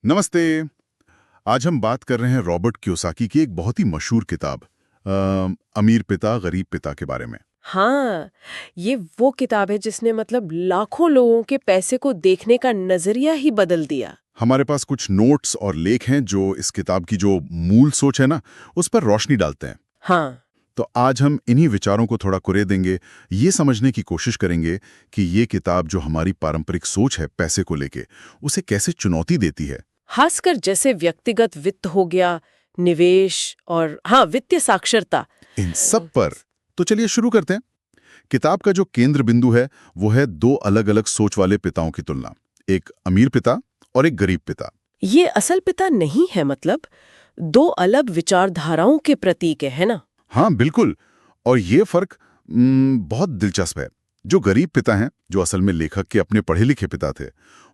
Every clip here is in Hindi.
नमस्ते। आज हम बात कर रहे हैं रॉबर्ट कियोसाकी की एक बहुत ही मशहूर किताब अमीर पिता गरीब पिता के बारे में। हाँ, ये वो किताब है जिसने मतलब लाखों लोगों के पैसे को देखने का नजरिया ही बदल दिया। हमारे पास कुछ नोट्स और लेख हैं जो इस किताब की जो मूल सोच है ना, उस पर रोशनी डालते हैं। हाँ, तो आज हम इन्हीं विचारों को थोड़ा कुरेदेंगे, ये समझने की कोशिश करेंगे कि ये किताब जो हमारी पारंपरिक सोच है पैसे को लेके, उसे कैसे चुनौती देती है। खासकर जैसे व्यक्तिगत वित्त हो गया, निवेश और हाँ, वित्तीय साक्षरता। इन सब पर तो चलिए शुरू करते हैं। किताब का जो केंद्र बिंदु है वो है दो अलग अलग सोच वाले पिताओं की तुलना, एक अमीर पिता और एक गरीब पिता। ये असल पिता नहीं है, मतलब दो अलग विचारधाराओं के प्रतीक है ना? हाँ बिल्कुल। और ये फर्क बहुत दिलचस्प है। जो गरीब पिता हैं, जो असल में लेखक के अपने पढ़े लिखे पिता थे,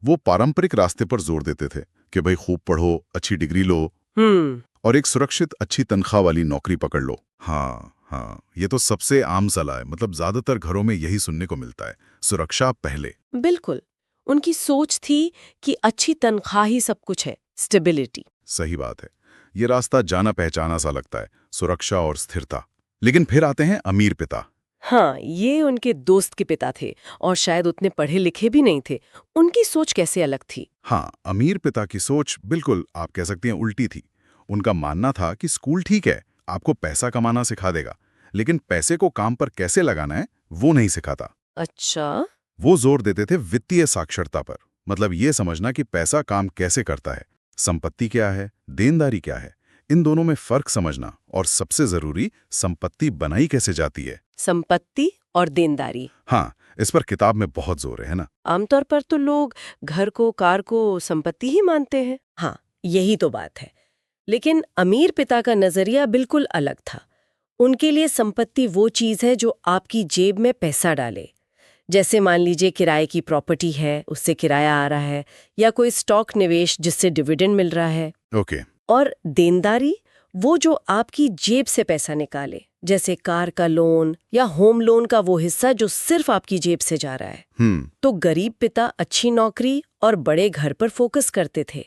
वो पारंपरिक रास्ते पर जोर देते थे कि भाई खूब पढ़ो, अच्छी डिग्री लो हम्म, और एक सुरक्षित अच्छी तनख्वाह वाली नौकरी पकड़ लो। हाँ हाँ, ये तो सबसे आम सलाह है, मतलब ज्यादातर घरों में यही सुनने को मिलता है, सुरक्षा पहले। बिल्कुल। उनकी सोच थी कि अच्छी तनख्वाह ही सब कुछ है, स्टेबिलिटी। सही बात है। ये रास्ता जाना पहचाना सा लगता है, सुरक्षा और स्थिरता। लेकिन फिर आते हैं अमीर पिता। हाँ, ये उनके दोस्त के पिता थे और शायद उतने पढ़े लिखे भी नहीं थे। उनकी सोच कैसे अलग थी? हाँ, अमीर पिता की सोच बिल्कुल आप कह सकती हैं उल्टी थी। उनका मानना था कि स्कूल ठीक है, आपको पैसा कमाना सिखा देगा, लेकिन पैसे को काम पर कैसे लगाना है वो नहीं सिखाता। अच्छा। वो जोर देते थे वित्तीय साक्षरता पर, मतलब ये समझना कि पैसा काम कैसे करता है, संपत्ति क्या है, देनदारी क्या है, इन दोनों में फर्क समझना, और सबसे जरूरी संपत्ति बनाई कैसे जाती है। संपत्ति और देनदारी। हाँ, इस पर किताब में बहुत जोर है ना। आमतौर पर तो लोग घर को, कार को संपत्ति ही मानते हैं। हाँ, यही तो बात है। लेकिन अमीर पिता का नजरिया बिल्कुल अलग था। उनके लिए संपत्ति वो चीज है जो आपकी जेब में पैसा डाले। जैसे मान लीजिए किराए की प्रॉपर्टी है, उससे किराया आ रहा है, या कोई स्टॉक निवेश जिससे डिविडेंड मिल रहा है। ओके। और देनदारी वो जो आपकी जेब से पैसा निकाले, जैसे कार का लोन या होम लोन का वो हिस्सा जो सिर्फ आपकी जेब से जा रहा है। तो गरीब पिता अच्छी नौकरी और बड़े घर पर फोकस करते थे।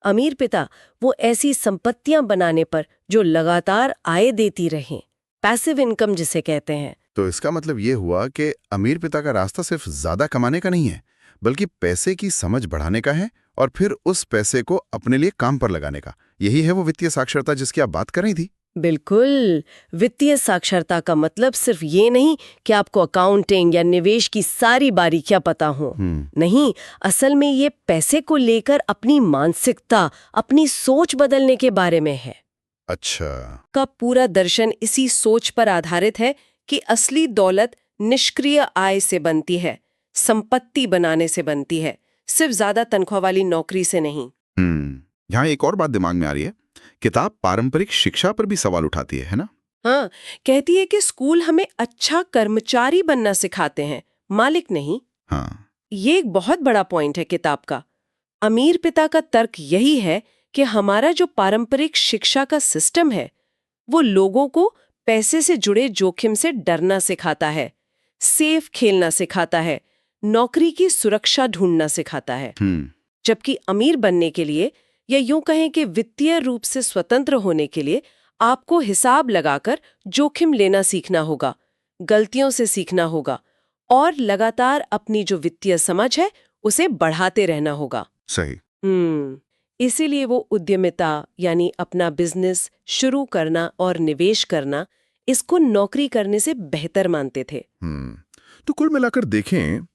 अमीर पिता वो ऐसी संपत्तियां बनाने पर जो लगातार आय देती रहें, पैसिव इनकम जिसे कहते हैं। तो इसका मतलब ये हुआ कि अमीर पिता का रास्ता सिर्फ ज्यादा कमाने का नहीं है, बल्कि पैसे की समझ बढ़ाने का है और फिर उस पैसे को अपने लिए काम पर लगाने का। यही है वो वित्तीय साक्षरता जिसकी आप बात कर रही थी। बिल्कुल। वित्तीय साक्षरता का मतलब सिर्फ ये नहीं कि आपको अकाउंटिंग या निवेश की सारी बारीकियां पता हो। नहीं, असल में ये पैसे को लेकर अपनी मानसिकता, अपनी सोच बदलने के बारे में है। अच्छा। का पूरा दर्शन इसी सोच पर आधारित है कि असली दौलत निष्क्रिय आय से बनती है, संपत्ति बनाने से बनती है, सिर्फ ज्यादा तनख्वाह वाली नौकरी से नहीं। यहाँ एक और बात दिमाग में आ रही है। किताब पारंपरिक शिक्षा पर भी सवाल उठाती है ना? हाँ, कहती है कि स्कूल हमें अच्छा कर्मचारी बनना सिखाते हैं, मालिक नहीं। हाँ। ये एक बहुत बड़ा पॉइंट है किताब का। अमीर पिता का तर्क यही है कि हमारा जो पारंपरिक शिक्षा का सिस्टम है, वो लोगों को पैसे से जुड़े जोखिम से डरना सिखाता है, सेफ खेलना सिखाता है, नौकरी की सुरक्षा ढूंढना सिखाता है। जबकि अमीर बनने के लिए, या यूं कहें कि वित्तीय रूप से स्वतंत्र होने के लिए, आपको हिसाब लगाकर जोखिम लेना सीखना होगा, गलतियों से सीखना होगा और लगातार अपनी जो वित्तीय समझ है उसे बढ़ाते रहना होगा। सही। इसीलिए वो उद्यमिता यानी अपना बिजनेस शुरू करना और निवेश करना, इसको नौकरी करने से बेहतर मानते थे। तो कुल मिलाकर देखें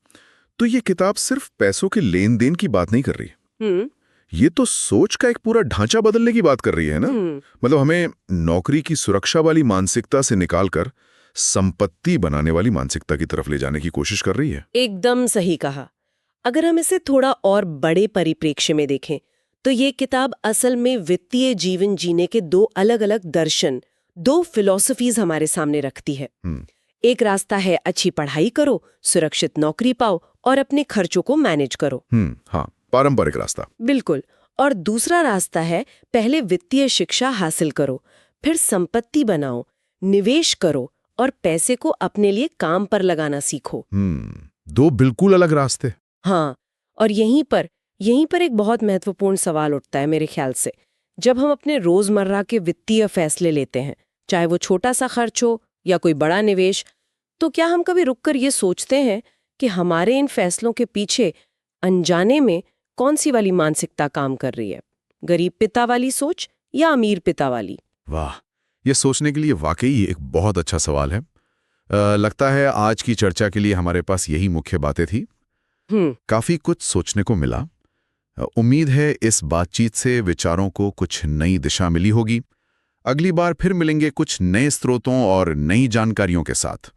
तो ये किताब सिर्फ पैसों के लेन देन की बात नहीं कर रही। ये तो सोच का एक पूरा ढांचा बदलने की बात कर रही है ना। मतलब हमें नौकरी की सुरक्षा वाली मानसिकता से निकालकर संपत्ति बनाने वाली मानसिकता की तरफ ले जाने की कोशिश कर रही है। एकदम सही कहा। अगर हम इसे थोड़ा और बड़े परिप्रेक्ष्य में देखें तो ये किताब असल में वित्तीय जीवन जीने के दो अलग अलग दर्शन, दो फिलॉसफीज हमारे सामने रखती है। एक रास्ता है अच्छी पढ़ाई करो, सुरक्षित नौकरी पाओ और अपने खर्चों को मैनेज करो। हाँ, पारंपरिक रास्ता। बिल्कुल। और दूसरा रास्ता है पहले वित्तीय शिक्षा हासिल करो, फिर संपत्ति बनाओ, निवेश करो और पैसे को अपने लिए काम पर लगाना सीखो। दो बिल्कुल अलग रास्ते। हाँ, और यहीं पर यहीं पर एक बहुत महत्वपूर्ण सवाल उठता है मेरे ख्याल से। जब हम अपने रोजमर्रा के वित्तीय फैसले लेते हैं, चाहे वो छोटा सा खर्च हो या कोई बड़ा निवेश, तो क्या हम कभी रुककर ये सोचते हैं कि हमारे इन फैसलों के पीछे अनजाने में कौन सी वाली मानसिकता काम कर रही है? गरीब पिता वाली सोच या अमीर पिता वाली? वाह, ये सोचने के लिए वाकई एक बहुत अच्छा सवाल है। लगता है आज की चर्चा के लिए हमारे पास यही मुख्य बातें थी। काफी कुछ सोचने को मिला। उम्मीद है इस बातचीत से विचारों को कुछ नई दिशा मिली होगी। अगली बार फिर मिलेंगे कुछ नए स्रोतों और नई जानकारियों के साथ।